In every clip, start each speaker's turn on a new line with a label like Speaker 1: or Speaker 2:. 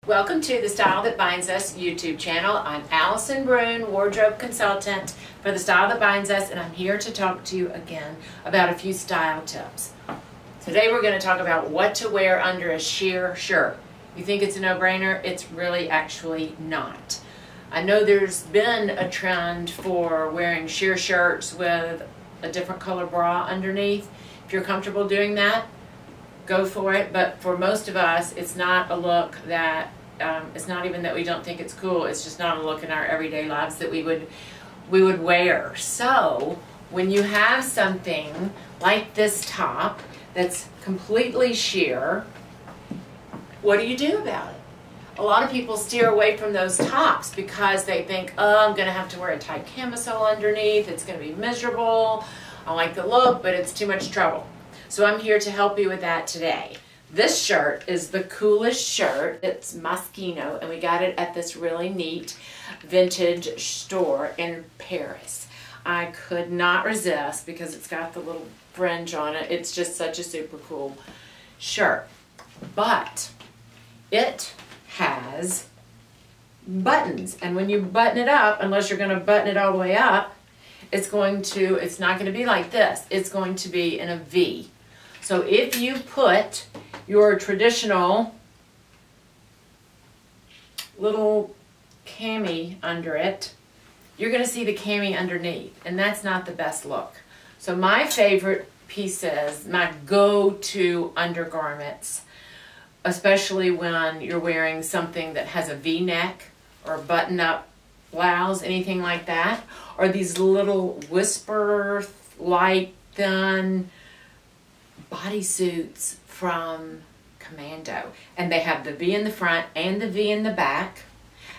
Speaker 1: Welcome to the Style That Binds Us YouTube channel. I'm Allison Brune, wardrobe consultant for the Style That Binds Us, and I'm here to talk to you again about a few style tips. Today we're going to talk about what to wear under a sheer shirt. You think it's a no-brainer? It's really actually not. I know there's been a trend for wearing sheer shirts with a different color bra underneath. If you're comfortable doing that, go for it, but for most of us, it's not a look that, it's not even that we don't think it's cool, it's just not a look in our everyday lives that we would wear. So, when you have something like this top that's completely sheer, what do you do about it? A lot of people steer away from those tops because they think, oh, I'm going to have to wear a tight camisole underneath, it's going to be miserable, I like the look, but it's too much trouble. So I'm here to help you with that today. This shirt is the coolest shirt. It's Moschino, and we got it at this really neat vintage store in Paris. I could not resist because it's got the little fringe on it. It's just such a super cool shirt. But it has buttons, and when you button it up, unless you're going to button it all the way up, it's not going to be like this. It's going to be in a V. So if you put your traditional little cami under it, you're going to see the cami underneath, and that's not the best look. So my favorite pieces, my go-to undergarments, especially when you're wearing something that has a V-neck or button-up blouse, anything like that, are these little whisper, light, thin bodysuits from Commando. And they have the V in the front and the V in the back,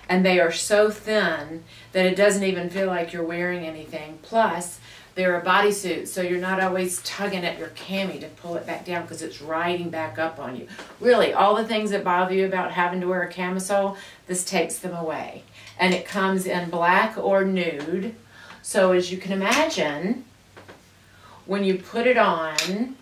Speaker 1: and they are so thin that it doesn't even feel like you're wearing anything. Plus, they're a bodysuit, so you're not always tugging at your cami to pull it back down because it's riding back up on you. Really, all the things that bother you about having to wear a camisole, this takes them away. And it comes in black or nude. So as you can imagine, when you put it on,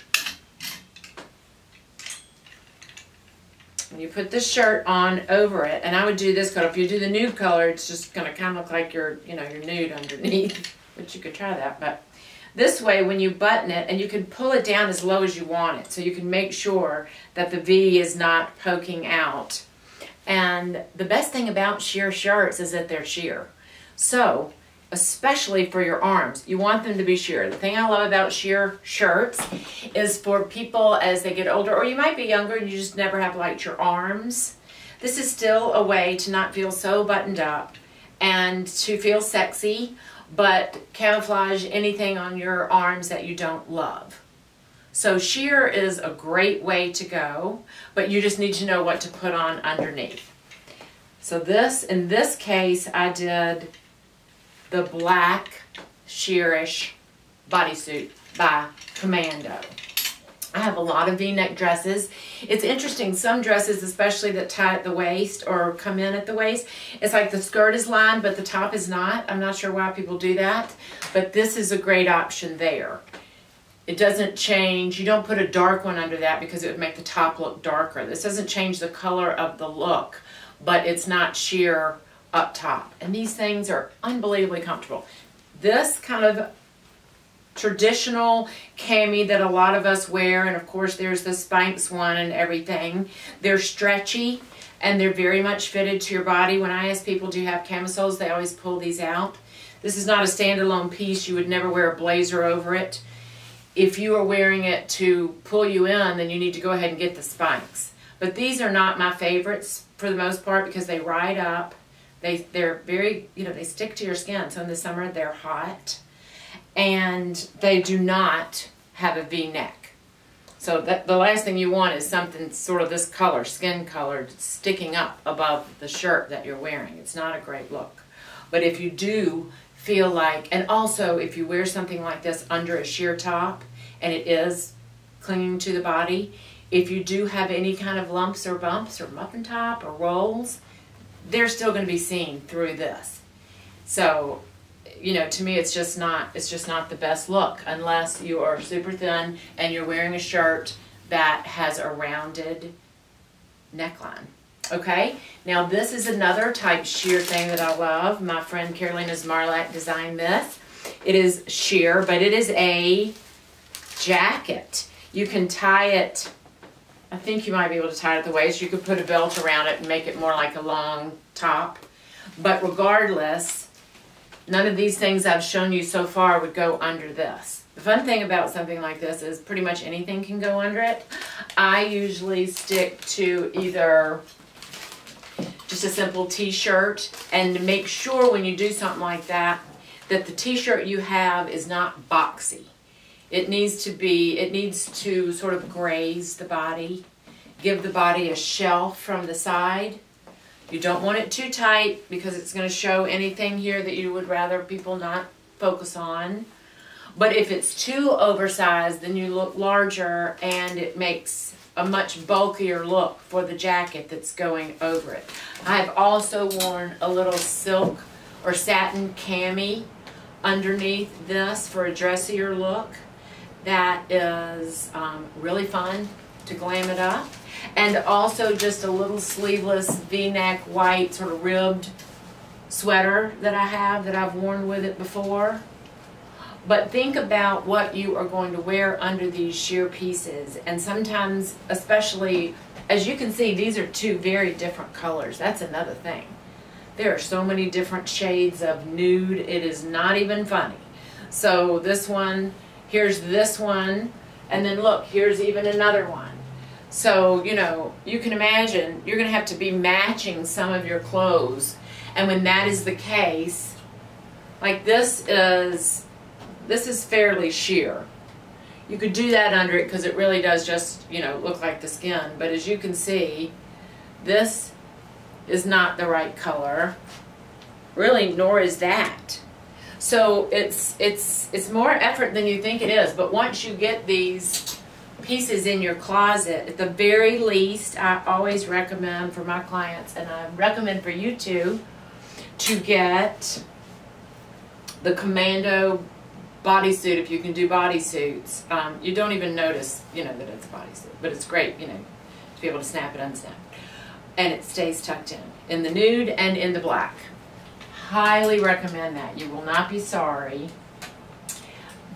Speaker 1: when you put the shirt on over it, and I would do this color. If you do the nude color, it's just going to kind of look like you're nude underneath, which you could try that. But this way, when you button it, and you can pull it down as low as you want it, so you can make sure that the V is not poking out. And the best thing about sheer shirts is that they're sheer. So, especially for your arms, you want them to be sheer. The thing I love about sheer shirts is for people as they get older, or you might be younger and you just never have liked your arms. This is still a way to not feel so buttoned up and to feel sexy, but camouflage anything on your arms that you don't love. So sheer is a great way to go, but you just need to know what to put on underneath. So in this case, I did the black sheerish bodysuit by Commando. I have a lot of V-neck dresses. It's interesting, some dresses, especially that tie at the waist or come in at the waist, it's like the skirt is lined but the top is not. I'm not sure why people do that, but this is a great option there. It doesn't change, you don't put a dark one under that because it would make the top look darker. This doesn't change the color of the look, but it's not sheer up top. And these things are unbelievably comfortable. This kind of traditional cami that a lot of us wear, and of course there's the Spanx one and everything, they're stretchy and they're very much fitted to your body. When I ask people, do you have camisoles, they always pull these out. This is not a standalone piece. You would never wear a blazer over it. If you are wearing it to pull you in, then you need to go ahead and get the Spanx. But these are not my favorites for the most part because they ride up. They're very, they stick to your skin. So in the summer, they're hot. And they do not have a V-neck. So the last thing you want is something sort of this color, skin colored, sticking up above the shirt that you're wearing. It's not a great look. But if you do feel like, and also if you wear something like this under a sheer top, and it is clinging to the body, if you do have any kind of lumps or bumps or muffin top or rolls, they're still going to be seen through this. So, to me, it's just not the best look unless you are super thin and you're wearing a shirt that has a rounded neckline. Okay, now this is another type sheer thing that I love. My friend Carolina Marlatt designed this. It is sheer, but it is a jacket. You can tie it, I think you might be able to tie it at the waist. You could put a belt around it and make it more like a long top. But regardless, none of these things I've shown you so far would go under this. The fun thing about something like this is pretty much anything can go under it. I usually stick to either just a simple t-shirt, and make sure when you do something like that, that the t-shirt you have is not boxy. It needs to sort of graze the body, give the body a shelf from the side. You don't want it too tight because it's going to show anything here that you would rather people not focus on. But if it's too oversized, then you look larger and it makes a much bulkier look for the jacket that's going over it. I've also worn a little silk or satin cami underneath this for a dressier look. That is really fun to glam it up. And also just a little sleeveless V-neck white sort of ribbed sweater that I have that I've worn with it before. But think about what you are going to wear under these sheer pieces. And sometimes, especially, as you can see, these are two very different colors. That's another thing. There are so many different shades of nude, it is not even funny. So this one, here's this one, and then look, here's even another one. So, you know, you can imagine you're going to have to be matching some of your clothes. And when that is the case, like this is fairly sheer. You could do that under it because it really does just, you know, look like the skin. But as you can see, this is not the right color. Really, nor is that. So it's more effort than you think it is. But once you get these pieces in your closet, at the very least, I always recommend for my clients, and I recommend for you too, to get the commando bodysuit if you can do bodysuits. You don't even notice, you know, that it's a bodysuit, but it's great, you know, to be able to snap it, unsnap it. And it stays tucked in the nude and in the black. Highly recommend that. You will not be sorry.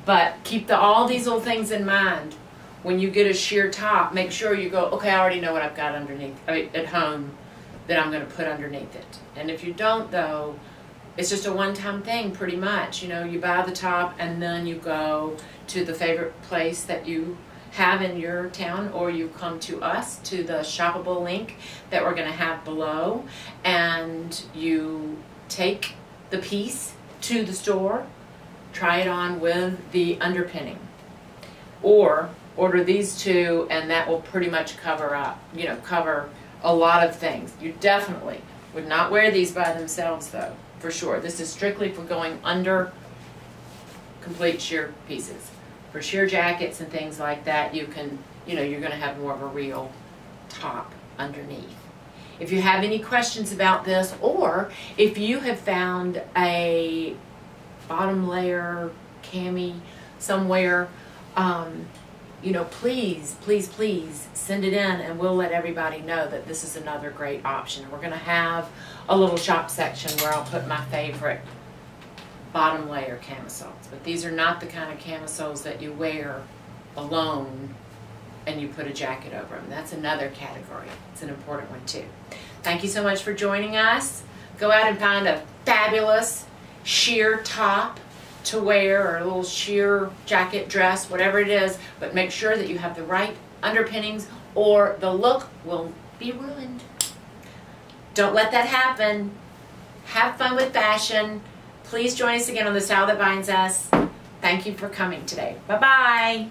Speaker 1: But keep all these little things in mind. When you get a sheer top, make sure you go, okay, I already know what I've got underneath, at home that I'm going to put underneath it. And if you don't, though, it's just a one-time thing pretty much. You know, you buy the top and then you go to the favorite place that you have in your town, or you come to us to the shoppable link that we're going to have below, and you take the piece to the store, try it on with the underpinning, or order these two, and that will pretty much cover up, you know, cover a lot of things. You definitely would not wear these by themselves, though, for sure. This is strictly for going under complete sheer pieces. For sheer jackets and things like that, you can, you know, you're going to have more of a real top underneath. If you have any questions about this, or if you have found a bottom layer cami somewhere, you know, please, please, please send it in, and we'll let everybody know that this is another great option. We're going to have a little shop section where I'll put my favorite bottom layer camisoles. But these are not the kind of camisoles that you wear alone and you put a jacket over them. That's another category. It's an important one too. Thank you so much for joining us. Go out and find a fabulous sheer top to wear, or a little sheer jacket, dress, whatever it is, but make sure that you have the right underpinnings or the look will be ruined. Don't let that happen. Have fun with fashion. Please join us again on The Style That Binds Us. Thank you for coming today. Bye-bye.